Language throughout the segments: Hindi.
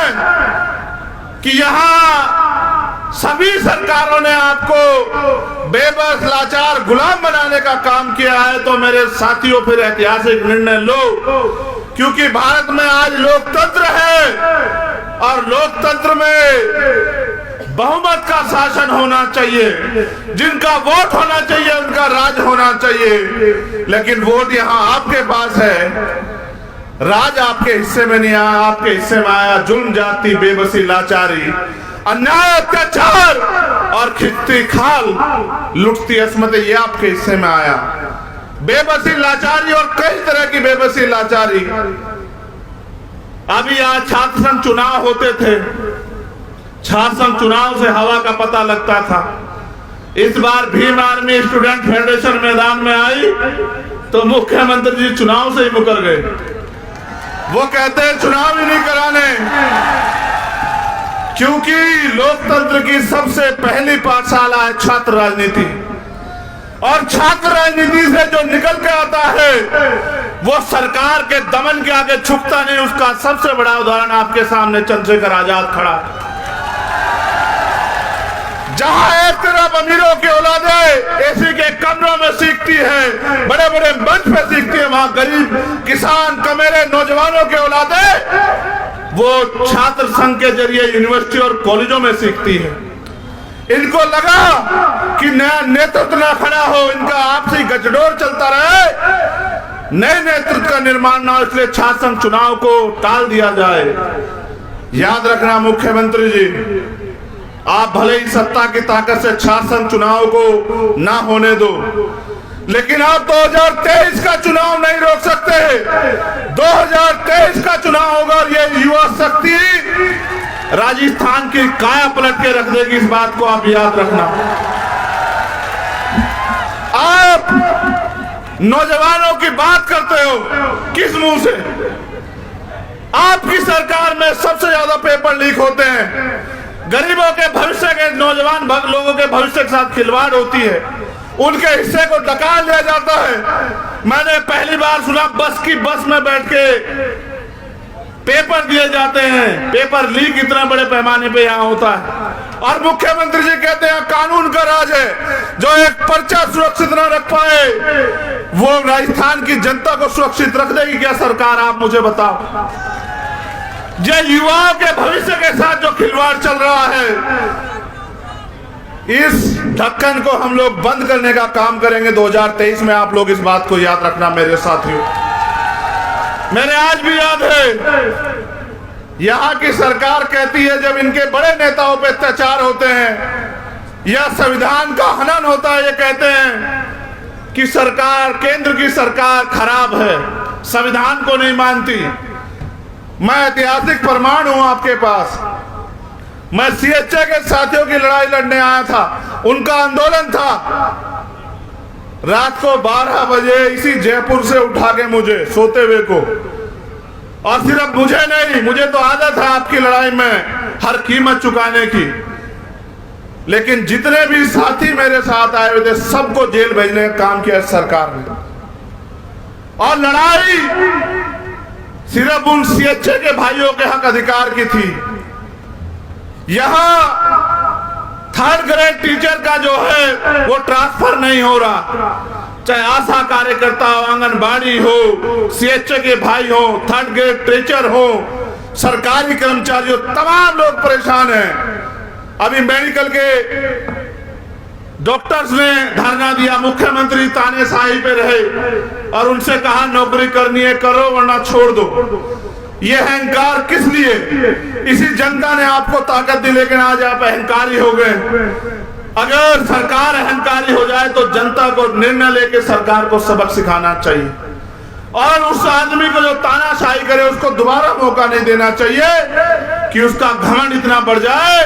हैं कि यहाँ सभी सरकारों ने आपको बेबस लाचार गुलाम बनाने का काम किया है, तो मेरे साथियों फिर ऐतिहासिक निर्णय लो, क्योंकि भारत में आज लोकतंत्र है और लोकतंत्र में बहुमत का शासन होना चाहिए, जिनका वोट होना चाहिए उनका राज होना चाहिए। लेकिन वोट यहाँ आपके पास है, राज आपके हिस्से में नहीं आया। आपके हिस्से में आया जुल्म, जाति, बेबसी, लाचारी, अन्याय, अत्याचार और खिंचती खाल, लुटती अस्मतें, ये आपके हिस्से में आया। बेबसी, लाचारी और कई तरह की बेबसी, लाचारी। अभी आज छात्र संघ चुनाव होते थे, छात्र संघ चुनाव से हवा का पता लगता था। इस बार भीम आर्मी स्टूडेंट फेडरेशन मैदान में आई तो मुख्यमंत्री जी चुनाव से ही मुकर गए। वो कहते हैं चुनाव ही नहीं कराने, क्योंकि लोकतंत्र की सबसे पहली पाठशाला है छात्र राजनीति, और छात्र राजनीति से जो निकल के आता है वो सरकार के दमन के आगे झुकता नहीं। उसका सबसे बड़ा उदाहरण आपके सामने चंद्रशेखर आजाद खड़ा है। जहां एक तरफ अमीरों की औलादें एसी के कमरों में सीखती है, बड़े बड़े मंच पे सीखती है, वहां गरीब किसान, कमेरे, नौजवानों की औलादें वो छात्र संघ के जरिए यूनिवर्सिटी और कॉलेजों में सीखती है। इनको लगा कि नया नेतृत्व न खड़ा हो, इनका आपसी गठजोड़ चलता रहे, नए नेतृत्व का निर्माण ना हो, इसलिए छात्र संघ चुनाव को टाल दिया जाए। याद रखना मुख्यमंत्री जी, आप भले ही सत्ता की ताकत से छात्र संघ चुनाव को ना होने दो, लेकिन आप 2023 का चुनाव नहीं रोक सकते। 2023 का चुनाव होगा और ये युवा शक्ति राजस्थान की काया पलट के रख देगी, इस बात को आप याद रखना। आप नौजवानों की बात करते हो किस मुंह से? आपकी सरकार में सबसे ज्यादा पेपर लीक होते हैं, गरीबों के भविष्य के, नौजवान लोगों के भविष्य के साथ खिलवाड़ होती है, उनके हिस्से को डका लिया जाता है। मैंने पहली बार सुना बस में बैठ के पेपर दिए जाते हैं, पेपर लीक इतना बड़े पैमाने पे यहाँ होता है, और मुख्यमंत्री जी कहते हैं कानून का राज है। जो एक पर्चा सुरक्षित न रख पाए वो राजस्थान की जनता को सुरक्षित रख देगी क्या सरकार? आप मुझे बताओ। ये युवाओं के भविष्य के साथ जो खिलवाड़ चल रहा है, इस ढक्कन को हम लोग बंद करने का काम करेंगे 2023 में। आप लोग इस बात को याद रखना मेरे साथियों। मैंने आज भी याद है, यहाँ की सरकार कहती है जब इनके बड़े नेताओं पे अत्याचार होते हैं या संविधान का हनन होता है, ये कहते हैं कि सरकार, केंद्र की सरकार खराब है, संविधान को नहीं मानती। मैं ऐतिहासिक प्रमाण हूं आपके पास। मैं सीएचए के साथियों की लड़ाई लड़ने आया था, उनका आंदोलन था। रात को 12 बजे इसी जयपुर से उठा के मुझे सोते हुए को, और सिर्फ मुझे नहीं, मुझे तो आदत है आपकी लड़ाई में हर कीमत चुकाने की, लेकिन जितने भी साथी मेरे साथ आए हुए थे सबको जेल भेजने का काम किया सरकार ने। और लड़ाई सिर्फ उन सीएचए के भाइयों के हक अधिकार की थी। यहां थर्ड ग्रेड टीचर का जो है वो ट्रांसफर नहीं हो रहा, चाहे आशा कार्यकर्ता हो, आंगनबाड़ी हो, सीएचए के भाई हो, थर्ड ग्रेड टीचर हो, सरकारी कर्मचारी हो, तमाम लोग परेशान हैं। अभी मेडिकल के डॉक्टर्स ने धरना दिया, मुख्यमंत्री तानेशाही पे रहे और उनसे कहा नौकरी करनी है करो वरना छोड़ दो। ये अहंकार किस लिए? इसी जनता ने आपको ताकत दी, लेकिन आज आप अहंकारी हो गए। अगर सरकार अहंकारी हो जाए तो जनता को निर्णय लेके सरकार को सबक सिखाना चाहिए, और उस आदमी को जो तानाशाही करे उसको दोबारा मौका नहीं देना चाहिए कि उसका घमंड इतना बढ़ जाए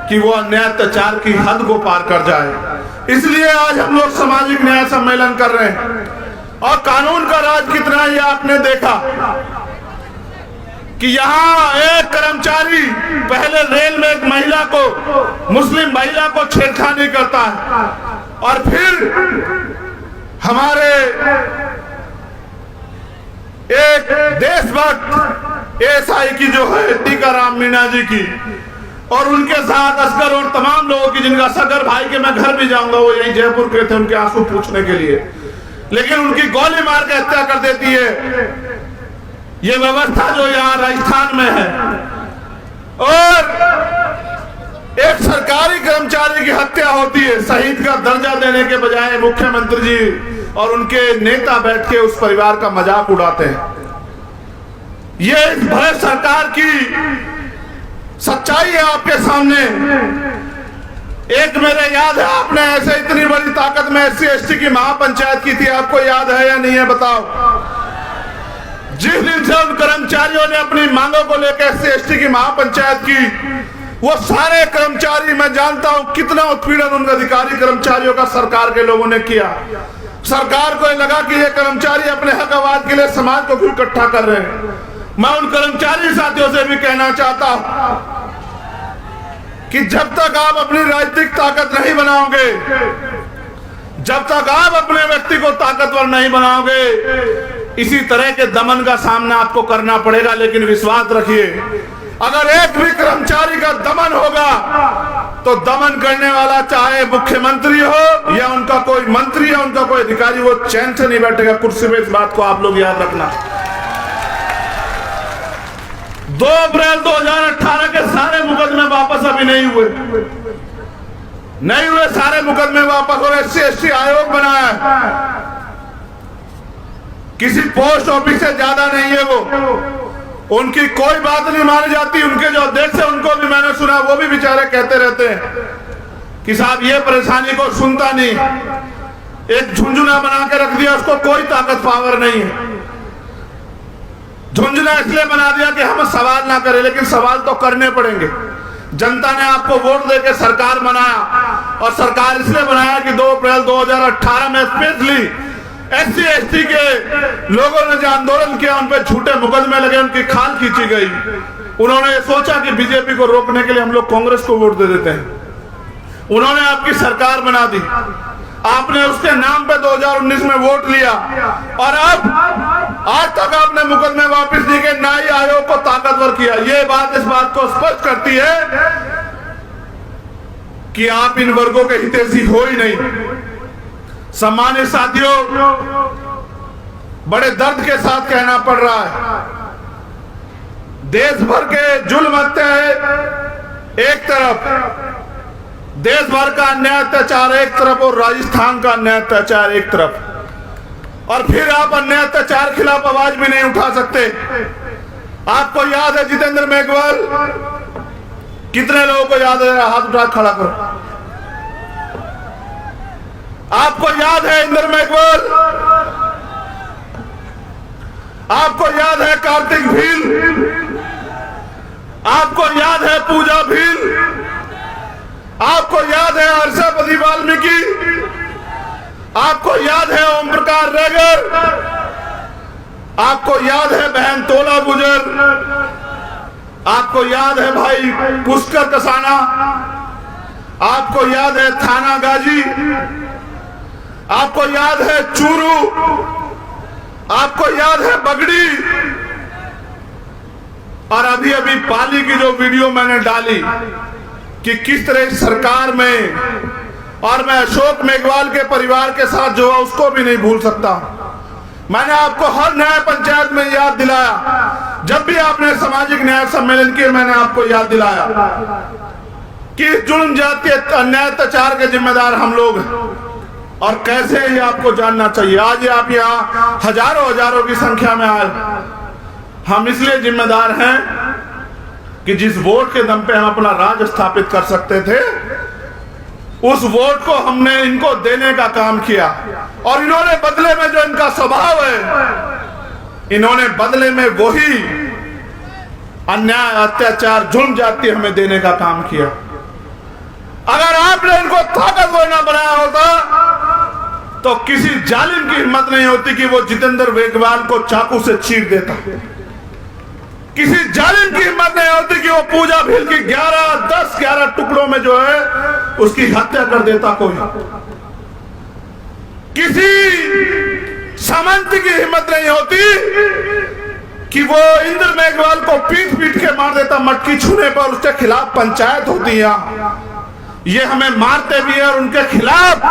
कि वो अन्याय अत्याचार की हद को पार कर जाए। इसलिए आज हम लोग सामाजिक न्याय सम्मेलन कर रहे हैं। और कानून का राज कितना है आपने देखा कि यहाँ एक कर्मचारी पहले रेल में एक महिला को, मुस्लिम महिला को छेड़खानी करता है, और फिर हमारे एक देशभक्त एसआई की जो है टीकाराम जी की और उनके साथ असगर और तमाम लोगों की, जिनका असगर भाई के मैं घर भी जाऊंगा, वो यहीं जयपुर के थे, उनके आंसू पूछने के लिए, लेकिन उनकी गोली मार के हत्या कर देती है ये व्यवस्था जो यहाँ राजस्थान में है। और एक सरकारी कर्मचारी की हत्या होती है, शहीद का दर्जा देने के बजाय मुख्यमंत्री जी और उनके नेता बैठ के उस परिवार का मजाक उड़ाते हैं। ये भारत सरकार की सच्चाई है आपके सामने। एक मेरे याद है, आपने ऐसे इतनी बड़ी ताकत में SC/ST की महापंचायत की थी, आपको याद है या नहीं है बताओ? जिस दिन से उन कर्मचारियों ने अपनी मांगों को लेकर SC/ST की महापंचायत की, वो सारे कर्मचारी, मैं जानता हूं कितना उत्पीड़न उन अधिकारी कर्मचारियों का सरकार के लोगों ने किया। सरकार को लगा कि ये कर्मचारी अपने हक आवाज के लिए समाज को क्यों इकट्ठा कर रहे हैं। मैं उन कर्मचारी साथियों से भी कहना चाहता हूं कि जब तक आप अपनी राजनीतिक ताकत नहीं बनाओगे, जब तक आप अपने व्यक्ति को ताकतवर नहीं बनाओगे, इसी तरह के दमन का सामना आपको करना पड़ेगा। लेकिन विश्वास रखिए, अगर एक भी कर्मचारी का दमन होगा तो दमन करने वाला चाहे मुख्यमंत्री हो या उनका कोई मंत्री या उनका कोई अधिकारी, वो चैन से नहीं बैठेगा कुर्सी में। इस बात को आप लोग याद रखना। 2 अप्रैल 2018 के सारे मुकदमे वापस अभी नहीं हुए सारे मुकदमे वापस। और SC/ST आयोग बनाया है, किसी पोस्ट ऑफिस से ज्यादा नहीं है वो, उनकी कोई बात नहीं मानी जाती। उनके जो अध्यक्ष है उनको भी मैंने सुना, वो भी बेचारे कहते रहते हैं कि साहब ये परेशानी को सुनता नहीं, एक झुंझुना बना के रख दिया, उसको कोई ताकत पावर नहीं है। झुंझुना इसलिए बना दिया कि हम सवाल ना करें, लेकिन सवाल तो करने पड़ेंगे। जनता ने आपको वोट देकर सरकार बनाया, और सरकार इसलिए बनाया कि 2 अप्रैल 2018 में स्पेशली SC/ST के लोगों ने जो आंदोलन किया, उन पे झूठे मुकदमे लगे, उनकी खाल खींची गई। उन्होंने ये सोचा कि बीजेपी को रोकने के लिए हम लोग कांग्रेस को वोट दे देते हैं। उन्होंने आपकी सरकार बना दी, आपने उसके नाम पे 2019 में वोट लिया, और अब आज तक आपने मुकदमे वापस दी के ना ही आयोग को ताकतवर किया। ये बात इस बात को स्पष्ट करती है कि आप इन वर्गों के हितैषी हो ही नहीं। सम्मानित साथियों, बड़े दर्द के साथ कहना पड़ रहा है, देश भर के जुल्म हत्याएं एक तरफ, देश भर का अन्याय अत्याचार एक तरफ, और राजस्थान का अन्याय अत्याचार एक तरफ, और फिर आप अन्याय अत्याचार खिलाफ आवाज भी नहीं उठा सकते। आपको याद है जितेंद्र मेघवाल, कितने लोगों को याद है? हाथ उठा खड़ा करो। आपको याद है इंद्र मेघवाल? आपको याद है कार्तिक भील? आपको याद है पूजा भील? आपको याद है हर्षपति वाल्मीकि? आपको याद है ओम प्रकाश रेगर? आपको याद है बहन तोला गुजर? आपको याद है भाई पुष्कर कसाना? आपको याद है थाना गाजी? आपको याद है चूरू? आपको याद है बगड़ी? और अभी अभी पाली की जो वीडियो मैंने डाली कि किस तरह सरकार में, और मैं अशोक मेघवाल के परिवार के साथ जो है उसको भी नहीं भूल सकता। मैंने आपको हर न्याय पंचायत में याद दिलाया, जब भी आपने सामाजिक न्याय सम्मेलन किए मैंने आपको याद दिलाया कि जुल्म जाति अन्याय अत्याचार के जिम्मेदार हम लोग हैं, और कैसे ये आपको जानना चाहिए। आज आप यहाँ हजारों की संख्या में आए, हम इसलिए जिम्मेदार हैं कि जिस वोट के दम पे हम अपना राज स्थापित कर सकते थे, उस वोट को हमने इनको देने का काम किया, और इन्होंने बदले में जो इनका स्वभाव है, इन्होंने बदले में वही अन्याय अत्याचार जुल्म जाति हमें देने का काम किया। अगर आपने इनको ताकतवर न बनाया होता तो किसी जालिम की हिम्मत नहीं होती कि वो जितेंद्र मेघवाल को चाकू से चीर देता। किसी जालिम की हिम्मत नहीं होती कि वो पूजा भील की 10-11 टुकड़ों में जो है उसकी हत्या कर देता। कोई किसी सामंत की हिम्मत नहीं होती कि वो इंद्र मेघवाल को पीट पीट के मार देता मटकी छूने पर, उसके खिलाफ पंचायत होती है। ये हमें मारते भी है और उनके खिलाफ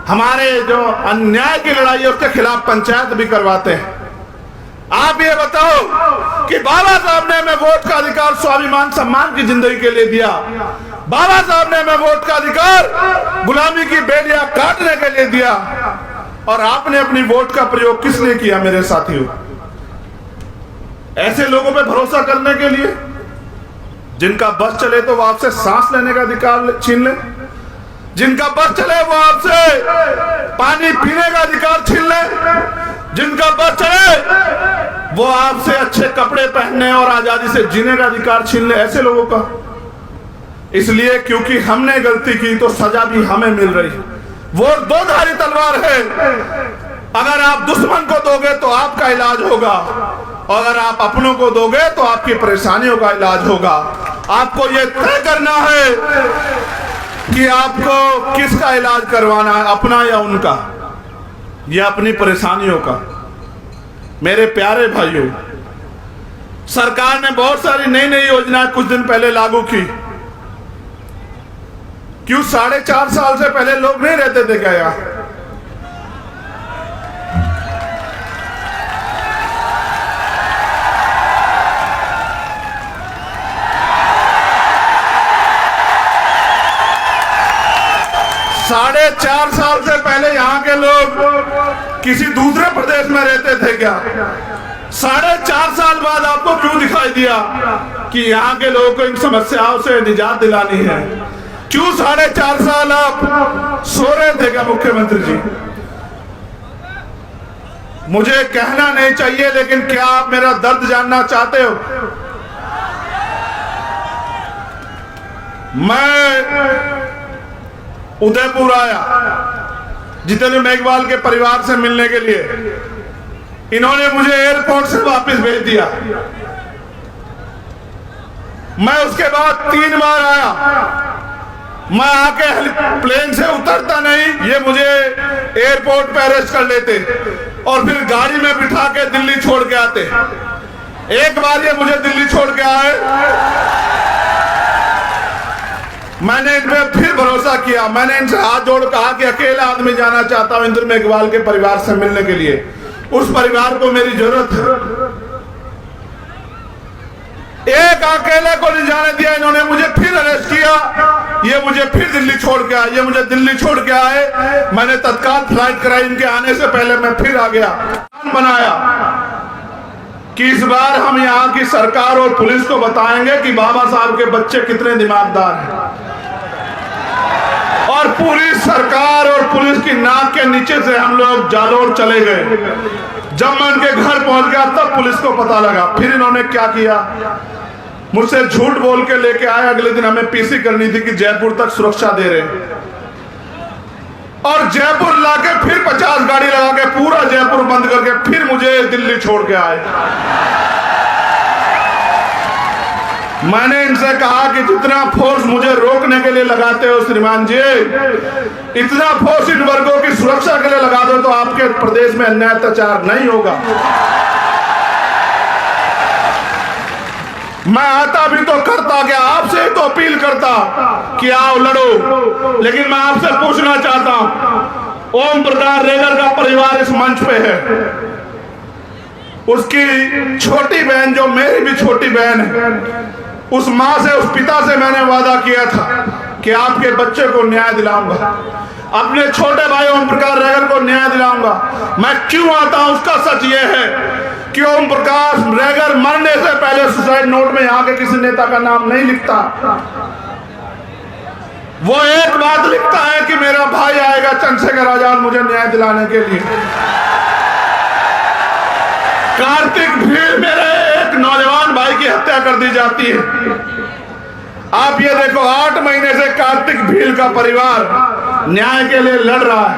हमारे जो अन्याय की लड़ाई है उसके खिलाफ पंचायत भी करवाते हैं। आप ये बताओ कि बाबा साहब ने हमें वोट का अधिकार स्वाभिमान सम्मान की जिंदगी के लिए दिया। बाबा साहब ने हमें वोट का अधिकार गुलामी की बेड़ियां काटने के लिए दिया, और आपने अपनी वोट का प्रयोग किस लिए किया मेरे साथियों? ऐसे लोगों पे भरोसा करने के लिए जिनका बस चले तो वो आपसे सांस लेने का अधिकार छीन ले, जिनका बस चले वो आपसे पानी पीने का अधिकार छीन ले, जिनका बस चले वो आपसे अच्छे कपड़े पहनने और आजादी से जीने का अधिकार छीन ले। ऐसे लोगों का इसलिए क्योंकि हमने गलती की तो सजा भी हमें मिल रही। वो दो धारी तलवार है, अगर आप दुश्मन को दोगे तो आपका इलाज होगा, और अगर आप अपनों को दोगे तो आपकी परेशानियों का इलाज होगा। आपको यह तय करना है कि आपको किसका इलाज करवाना है, अपना या उनका, या अपनी परेशानियों का। मेरे प्यारे भाइयों, सरकार ने बहुत सारी नई नई योजनाएं कुछ दिन पहले लागू की। क्यों 4.5 साल से पहले लोग नहीं रहते थे क्या यहाँ? साढ़े 4 साल से पहले यहाँ के लोग किसी दूसरे प्रदेश में रहते थे क्या? 4.5 साल बाद आपको क्यों दिखाई दिया कि यहाँ के लोगों को इन समस्याओं से निजात दिलानी है? क्यों 4.5 साल आप सो रहे थे क्या मुख्यमंत्री जी? मुझे कहना नहीं चाहिए, लेकिन क्या आप मेरा दर्द जानना चाहते हो? मैं उदयपुर आया जितेंद्र मेघवाल के परिवार से मिलने के लिए। इन्होंने मुझे एयरपोर्ट से वापस भेज दिया। मैं उसके बाद 3 बार आया। मैं आके प्लेन से उतरता नहीं, ये मुझे एयरपोर्ट पे अरेस्ट कर लेते और फिर गाड़ी में बिठा के दिल्ली छोड़ के आते। एक बार ये मुझे दिल्ली छोड़ के आए, मैंने इन पे फिर भरोसा किया। मैंने इनसे हाथ जोड़ कहा कि अकेला आदमी जाना चाहता हूं इंद्र मेघवाल के परिवार से मिलने के लिए। उस परिवार को मेरी जरूरत है। एक अकेले को नहीं जाने दिया इन्होंने। मुझे फिर अरेस्ट किया, ये मुझे फिर दिल्ली छोड़ के आए। ये मुझे दिल्ली छोड़ के आए, मैंने तत्काल फ्लाइट कराई। इनके आने से पहले मैं फिर आ गया। बनाया कि इस बार हम यहाँ की सरकार और पुलिस को बताएंगे कि बाबा साहब के बच्चे कितने दिमागदार हैं, और पूरी सरकार और पुलिस की नाक के नीचे से हम लोग जालोर चले गए। जब मैं उनके घर पहुंच गया तब पुलिस को पता लगा। फिर इन्होंने क्या किया, मुझसे झूठ बोल के लेके आए। अगले दिन हमें पीसी करनी थी कि जयपुर तक सुरक्षा दे रहे, और जयपुर लाके फिर 50 गाड़ी लगा के पूरा जयपुर बंद करके फिर मुझे दिल्ली छोड़ के आए। मैंने इनसे कहा कि जितना फोर्स मुझे रोकने के लिए लगाते हो श्रीमान जी, इतना फोर्स इन वर्गों की सुरक्षा के लिए लगा दो तो आपके प्रदेश में अन्याय अत्याचार नहीं होगा। मैं आता भी तो करता क्या, आपसे तो अपील करता कि आओ लड़ो। लेकिन मैं आपसे पूछना चाहता हूं, ओम प्रकाश रेगर का परिवार इस मंच पे है। उसकी छोटी बहन, जो मेरी भी छोटी बहन है, उस माँ से, उस पिता से मैंने वादा किया था कि आपके बच्चे को न्याय दिलाऊंगा, अपने छोटे भाई ओम प्रकाश रेगर को न्याय दिलाऊंगा। मैं क्यों आता हूं उसका सच ये है कि ओम प्रकाश रेगर मरने से पहले सुसाइड नोट में यहाँ के किसी नेता का नाम नहीं लिखता। वो एक बात लिखता है कि मेरा भाई आएगा चंद्रशेखर आजाद मुझे न्याय दिलाने के लिए। कार्तिक भील मेरे एक नौजवान भाई की हत्या कर दी जाती है। आप ये देखो, 8 महीने से कार्तिक भील का परिवार न्याय के लिए लड़ रहा है।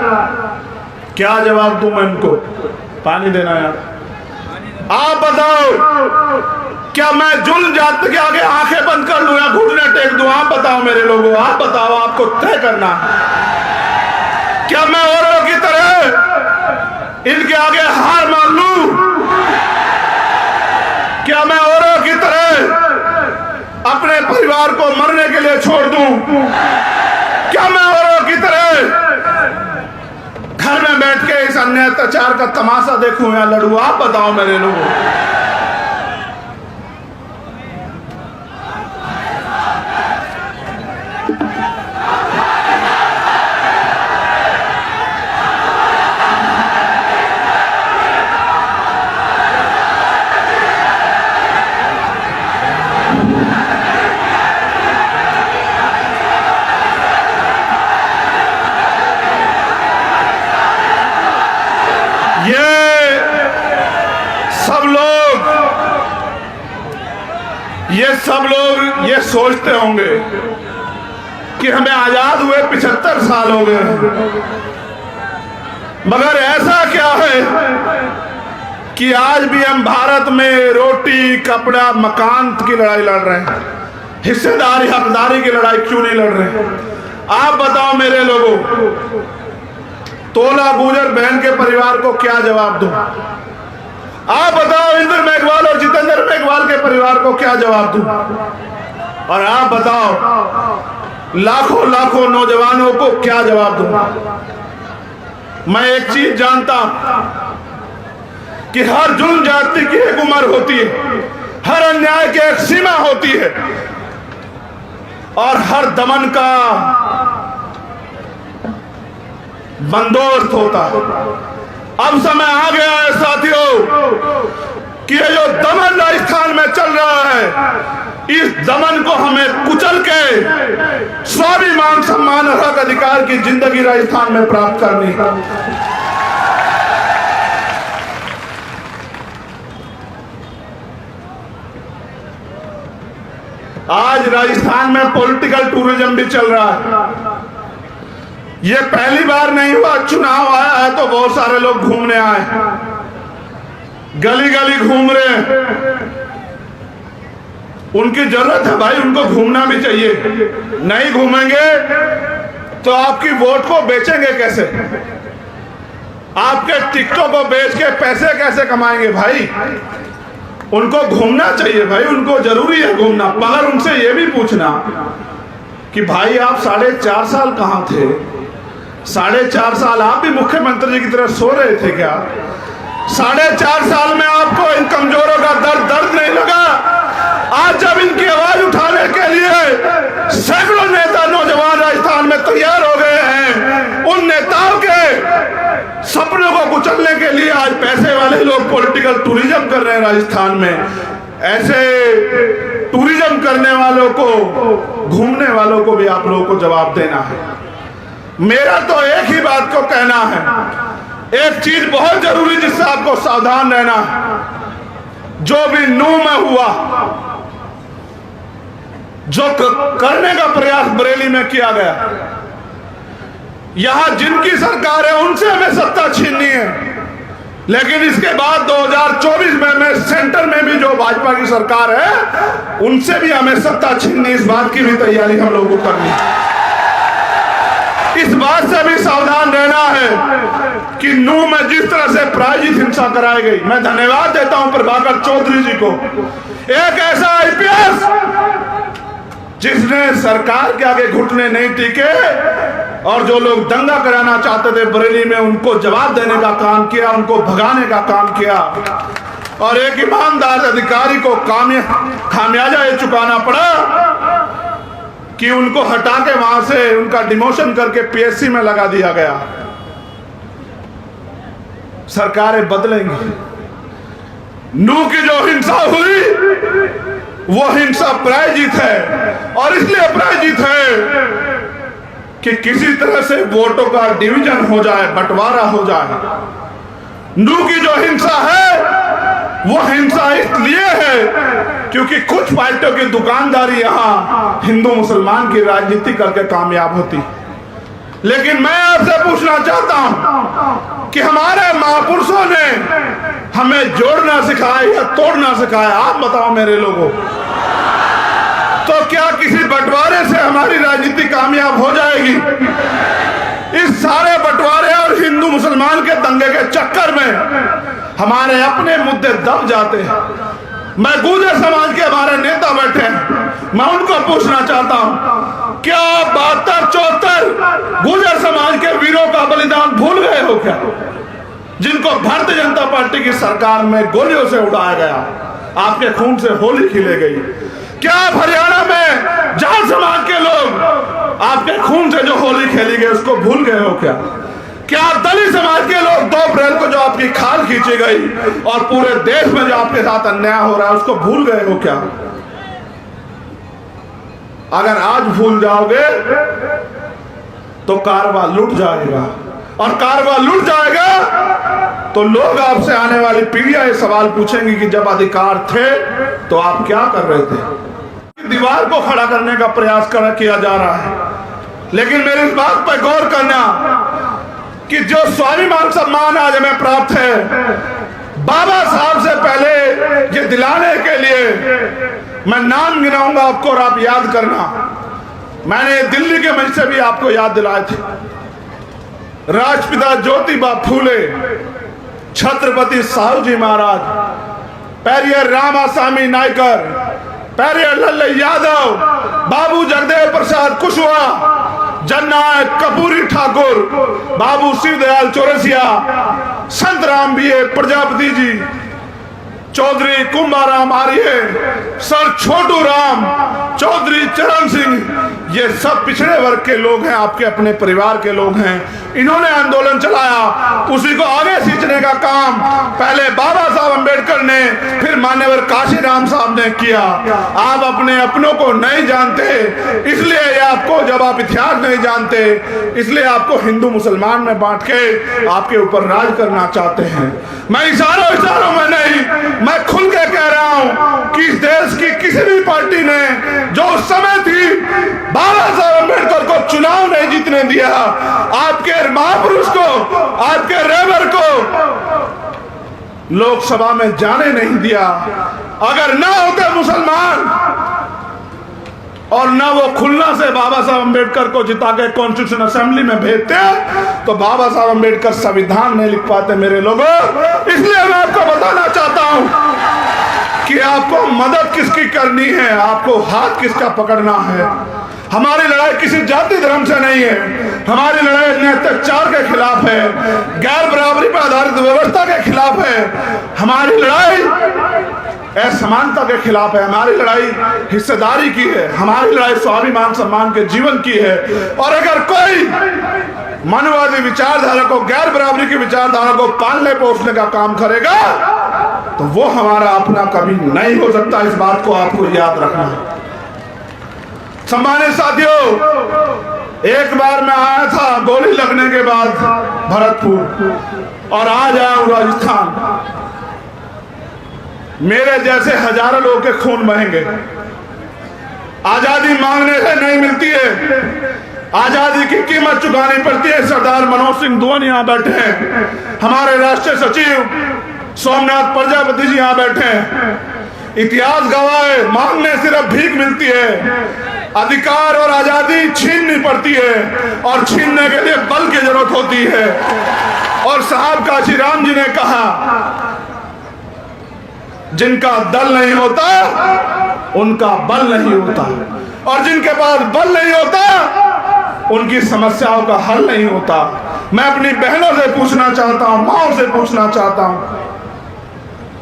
क्या जवाब दूं मैं इनको? पानी देना यार। आप बताओ, क्या मैं जुल्म जात के आगे आंखें बंद कर लूं या घुटने टेक दूं? आप बताओ मेरे लोगों, आप बताओ, आपको तय करना। क्या मैं औरों की तरह इनके आगे हार मान लूं? क्या मैं औरों की तरह अपने परिवार को मरने के लिए छोड़ दूं? क्या मैं औरों की तरह घर में बैठ के इस अन्याय अत्याचार का तमाशा देखूं या लड़ूं? आप बताओ मेरे लोगों। ये सब लोग ये सोचते होंगे कि हमें आजाद हुए 75 साल हो गए, मगर ऐसा क्या है कि आज भी हम भारत में रोटी कपड़ा मकान की लड़ाई लड़ रहे हैं, हिस्सेदारी हकदारी की लड़ाई क्यों नहीं लड़ रहे? आप बताओ मेरे लोगों, तोला गुजर बहन के परिवार को क्या जवाब दूं? आप बताओ इंद्र मेघवाल और जितेंद्र मेघवाल के परिवार को क्या जवाब दूं? और आप बताओ लाखों लाखों नौजवानों को क्या जवाब दूं? मैं एक चीज जानता कि हर जुल्म जाति की एक उम्र होती है, हर अन्याय की एक सीमा होती है और हर दमन का बंदोबस्त होता है। अब समय आ गया है साथियों कि ये जो दमन राजस्थान में चल रहा है, इस दमन को हमें कुचल के स्वाभिमान सम्मान और हक अधिकार की जिंदगी राजस्थान में प्राप्त करनी है। आज राजस्थान में पॉलिटिकल टूरिज्म भी चल रहा है। ये पहली बार नहीं हुआ, चुनाव आया है तो बहुत सारे लोग घूमने आए, गली गली घूम रहे हैं। उनकी जरूरत है भाई, उनको घूमना भी चाहिए। नहीं घूमेंगे तो आपकी वोट को बेचेंगे कैसे? आपके टिकटों को बेच के पैसे कैसे कमाएंगे भाई? उनको घूमना चाहिए भाई, उनको जरूरी है घूमना। मगर उनसे ये भी पूछना कि भाई आप 4.5 साल कहां थे? 4.5 साल आप भी मुख्यमंत्री जी की तरह सो रहे थे क्या? 4.5 साल में आपको इन कमजोरों का दर्द नहीं लगा? आज जब इनकी आवाज उठाने के लिए सैकड़ों नेता नौजवान राजस्थान में तैयार हो गए हैं, उन नेताओं के सपनों को कुचलने के लिए आज पैसे वाले लोग पॉलिटिकल टूरिज्म कर रहे हैं राजस्थान में। ऐसे टूरिज्म करने वालों को, घूमने वालों को भी आप लोगों को जवाब देना है। मेरा तो एक ही बात को कहना है, एक चीज बहुत जरूरी जिससे आपको सावधान रहना है। जो भी नूह में हुआ, जो करने का प्रयास बरेली में किया गया, यहां जिनकी सरकार है उनसे हमें सत्ता छीननी है, लेकिन इसके बाद 2024 में सेंटर में भी जो भाजपा की सरकार है उनसे भी हमें सत्ता छीननी, इस बात की भी तैयारी हम लोगों को करनी है। इस बात से भी सावधान रहना है कि नूह में जिस तरह से प्रायोजित हिंसा कराई गई, मैं धन्यवाद देता हूं प्रभाकर चौधरी जी को, एक ऐसा आईपीएस जिसने सरकार के आगे घुटने नहीं टीके और जो लोग दंगा कराना चाहते थे बरेली में उनको जवाब देने का काम किया, उनको भगाने का काम किया और एक ईमानदार अधिकारी को खामियाजा ये चुकाना पड़ा कि उनको हटा के वहां से उनका डिमोशन करके पीएससी में लगा दिया गया। सरकारें बदलेंगी। नूह की जो हिंसा हुई वो हिंसा प्रायोजित है और इसलिए प्रायोजित है कि किसी तरह से वोटों का डिवीजन हो जाए, बंटवारा हो जाए। नूह की जो हिंसा है वो हिंसा इसलिए है क्योंकि कुछ पार्टियों की दुकानदारी यहां हिंदू मुसलमान की राजनीति करके कामयाब होती। लेकिन मैं आपसे पूछना चाहता हूं कि हमारे महापुरुषों ने हमें जोड़ना सिखाया या तोड़ना सिखाया? आप बताओ मेरे लोगों। तो क्या किसी बंटवारे से हमारी राजनीति कामयाब हो जाएगी? इस सारे बंटवारे और हिंदू मुसलमान के दंगे के चक्कर में हमारे अपने मुद्दे दब जाते हैं। मैं गुर्जर समाज के हमारे नेता बैठे हैं, मैं उनको पूछना चाहता हूं, क्या 72-74 गुर्जर समाज के वीरों का बलिदान भूल गए हो क्या, जिनको भारतीय जनता पार्टी की सरकार में गोलियों से उड़ाया गया, आपके खून से होली खेली गई? क्या हरियाणा में जाट समाज के लोग आपके खून से जो होली खेली गई उसको भूल गए हो क्या? क्या दलित समाज के लोग 2 अप्रैल को जो आपकी खाल खींची गई और पूरे देश में जो आपके साथ अन्याय हो रहा है उसको भूल गए हो क्या? अगर आज भूल जाओगे तो कारवा लुट जाएगा, और कारवा लुट जाएगा तो लोग आपसे, आने वाली पीढ़ियां ये सवाल पूछेंगी कि जब अधिकार थे तो आप क्या कर रहे थे। दीवार को खड़ा करने का प्रयास किया जा रहा है, लेकिन मेरी इस बात पर गौर करना कि जो स्वाभिमान सम्मान आज हमें प्राप्त है, बाबा साहब से पहले ये दिलाने के लिए मैं नाम गिनाऊंगा आपको और आप याद करना। मैंने दिल्ली के मंच से भी आपको याद दिलाए थे। राष्ट्रपिता ज्योतिबा फूले, छत्रपति साहू जी महाराज, पेरियर रामासामी नायकर, पेरियर लल्लू यादव, बाबू जगदेव प्रसाद कुशवाहा, जननायक कपूरी ठाकुर, बाबू शिवदयाल चौरसिया, संत राम बीए प्रजापति जी, चौधरी कुंभाराम आर्य, सर छोटू राम, चौधरी चरण सिंह, ये सब पिछड़े वर्ग के लोग हैं, आपके अपने परिवार के लोग हैं। इन्होंने आंदोलन चलाया, उसी को आगे खींचने का काम पहले बाबा साहब अंबेडकर ने, फिर मान्यवर काशीराम साहब ने किया। आप अपने अपनों को नहीं जानते, इसलिए आपको, जब आप इतिहास नहीं जानते, इसलिए आपको हिंदू मुसलमान में बांट के आपके ऊपर राज करना चाहते हैं। मैं इशारों में नहीं, मैं खुल के कह रहा हूं कि इस देश की किसी भी पार्टी ने जो उस समय थी बाबा साहब अम्बेडकर को चुनाव नहीं जीतने दिया, आपके महापुरुष को, आपके रेबर को लोकसभा में जाने नहीं दिया। अगर ना होते मुसलमान और ना वो खुलना से बाबा साहब अम्बेडकर को जिता के कॉन्स्टिट्यूशन असेंबली में भेजते, तो बाबा साहब अम्बेडकर संविधान नहीं लिख पाते मेरे लोगों। इसलिए मैं आपको बताना चाहता हूं कि आपको मदद किसकी करनी है, आपको हाथ किसका पकड़ना है। हमारी लड़ाई किसी जाति धर्म से नहीं है, हमारी लड़ाई अत्याचार के खिलाफ है, गैर बराबरी पर आधारित व्यवस्था के खिलाफ है, हमारी लड़ाई असमानता के खिलाफ है, हमारी लड़ाई हिस्सेदारी की है, हमारी लड़ाई स्वाभिमान सम्मान के जीवन की है। और अगर कोई मानववादी विचारधारा को, गैर बराबरी की विचारधारा को पालने पोषने का काम करेगा तो वो हमारा अपना कभी नहीं हो सकता। इस बात को आपको याद रखना है। सम्मानित साथियों, एक बार मैं आया था गोली लगने के बाद भरतपुर, और आज आया हूं राजस्थान। मेरे जैसे हजारों लोगों के खून बहेंगे। आजादी मांगने से नहीं मिलती है, आजादी की कीमत चुकानी पड़ती है। सरदार मनोज सिंह धवन यहाँ बैठे हैं, हमारे राष्ट्रीय सचिव सोमनाथ प्रजापति जी यहाँ बैठे हैं। इतिहास गवाह है, मांगने सिर्फ भीख मिलती है, अधिकार और आजादी छीननी पड़ती है, और छीनने के लिए बल की जरूरत होती है। और साहब काशीराम जी ने कहा, जिनका दल नहीं होता उनका बल नहीं होता, और जिनके पास बल नहीं होता उनकी समस्याओं का हल नहीं होता। मैं अपनी बहनों से पूछना चाहता हूं, माओ से पूछना चाहता हूं,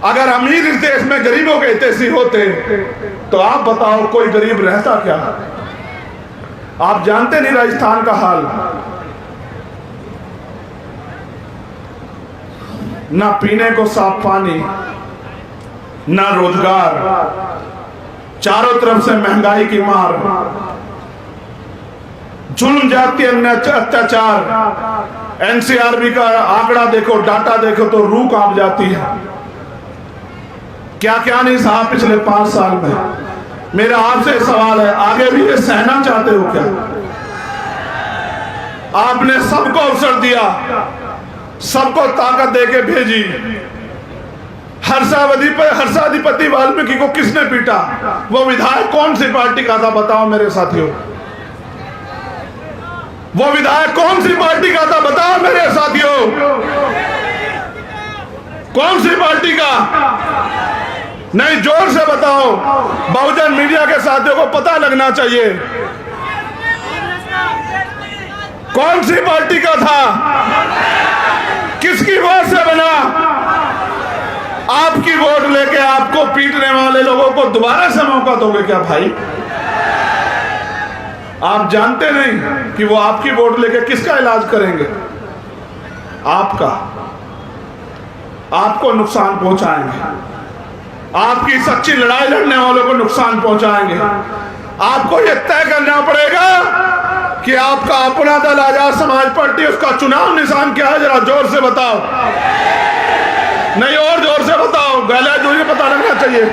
अगर अमीर इस देश में गरीबों के हितैषी होते तो आप बताओ कोई गरीब रहता क्या? आप जानते नहीं राजस्थान का हाल, ना पीने को साफ पानी, ना रोजगार, चारों तरफ से महंगाई की मार, जुल्म जाति अत्याचार। एनसीआरबी का आंकड़ा देखो, डाटा देखो तो रूह कांप जाती है। क्या क्या नहीं सहा पिछले 5 साल में। मेरा आपसे सवाल है, आगे भी ये सहना चाहते हो क्या? आपने सबको अवसर दिया, सबको ताकत देके भेजी। हर्षाधिपति वाल्मीकि को किसने पीटा? वो विधायक कौन सी पार्टी का था बताओ मेरे साथियों? वो विधायक कौन सी पार्टी का था बताओ मेरे साथियों? कौन सी पार्टी का? नहीं, जोर से बताओ। बहुजन मीडिया के साथियों को पता लगना चाहिए कौन सी पार्टी का था, किसकी वोट से बना। आपकी वोट लेके आपको पीटने वाले लोगों को दोबारा से मौका दोगे क्या भाई? आप जानते नहीं कि वो आपकी वोट लेके किसका इलाज करेंगे? आपका, आपको नुकसान पहुंचाएंगे, आपकी सच्ची लड़ाई लड़ने वालों को नुकसान पहुंचाएंगे। आपको यह तय करना पड़ेगा कि आपका अपना दल आजाद समाज पार्टी, उसका चुनाव निशान क्या है? जरा जोर से बताओ। नहीं, और जोर से बताओ, गला जोर पता लगना चाहिए।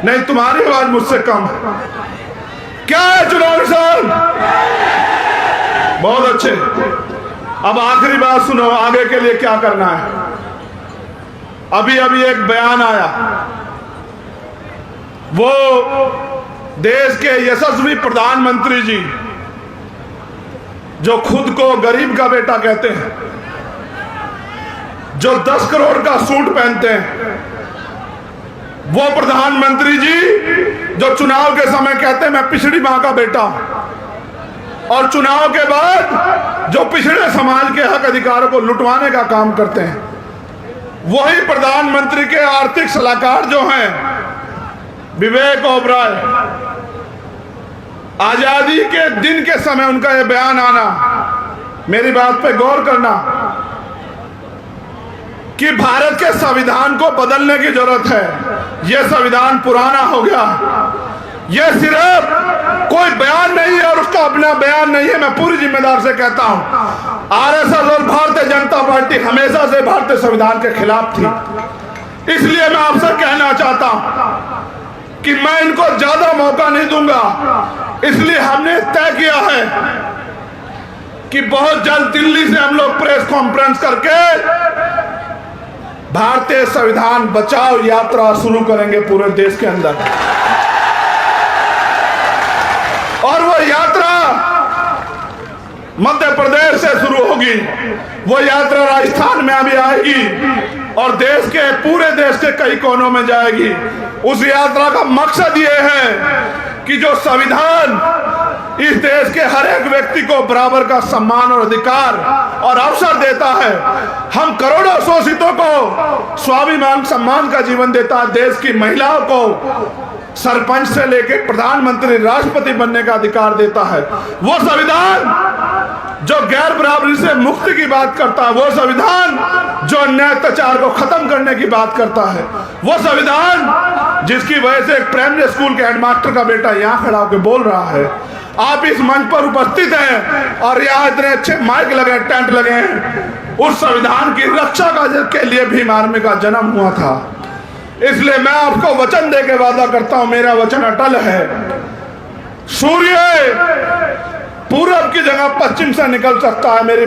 नहीं, तुम्हारी आवाज मुझसे कम है। क्या है चुनाव निशान? बहुत अच्छे। अब आखिरी बात सुनो, आगे के लिए क्या करना है। अभी अभी एक बयान आया, वो देश के यशस्वी प्रधानमंत्री जी जो खुद को गरीब का बेटा कहते हैं, जो 10 करोड़ का सूट पहनते हैं, वो प्रधानमंत्री जी जो चुनाव के समय कहते हैं मैं पिछड़ी मां का बेटा हूं, और चुनाव के बाद जो पिछड़े समाज के हक अधिकारों को लुटवाने का काम करते हैं, वही प्रधानमंत्री के आर्थिक सलाहकार जो हैं विवेक ओबराय, आजादी के दिन के समय उनका यह बयान आना, मेरी बात पे गौर करना कि भारत के संविधान को बदलने की जरूरत है। यह संविधान पुराना हो गया। यह सिर्फ कोई बयान नहीं है और उसका अपना बयान नहीं है। मैं पूरी जिम्मेदार से कहता हूं, आरएसएस और भारतीय जनता पार्टी हमेशा से भारतीय संविधान के खिलाफ थी। इसलिए मैं आपसे कहना चाहता हूं कि मैं इनको ज्यादा मौका नहीं दूंगा। इसलिए हमने तय किया है कि बहुत जल्द दिल्ली से हम लोग प्रेस कॉन्फ्रेंस करके भारतीय संविधान बचाओ यात्रा शुरू करेंगे पूरे देश के अंदर। और वो यात्रा मध्य प्रदेश से शुरू होगी, वो यात्रा राजस्थान में अभी आएगी और देश के पूरे देश के कई कोनों में जाएगी। उस यात्रा का मकसद ये है कि जो संविधान इस देश के हर एक व्यक्ति को बराबर का सम्मान और अधिकार और अवसर देता है, हम करोड़ों शोषितों को स्वाभिमान सम्मान का जीवन देता है, देश की महिलाओं को सरपंच से लेकर प्रधानमंत्री राष्ट्रपति बनने का अधिकार देता है, वो संविधान जो गैर बराबरी से मुक्ति की बात करता है, वो संविधान जो अन्याय अत्याचार को खत्म करने की बात करता है, वो संविधान जिसकी वजह से एक प्राइमरी स्कूल के हेडमास्टर का बेटा यहाँ खड़ा होकर बोल रहा है। आप इस मंच पर उपस्थित हैं और यहाँ इतने अच्छे माइक लगे, टेंट लगे हैं। उस संविधान की रक्षा के लिए भीम आर्मी का जन्म हुआ था। इसलिए मैं आपको वचन दे के वादा करता हूं, मेरा वचन अटल है। सूर्य पूरब की जगह पश्चिम से निकल सकता है, मेरी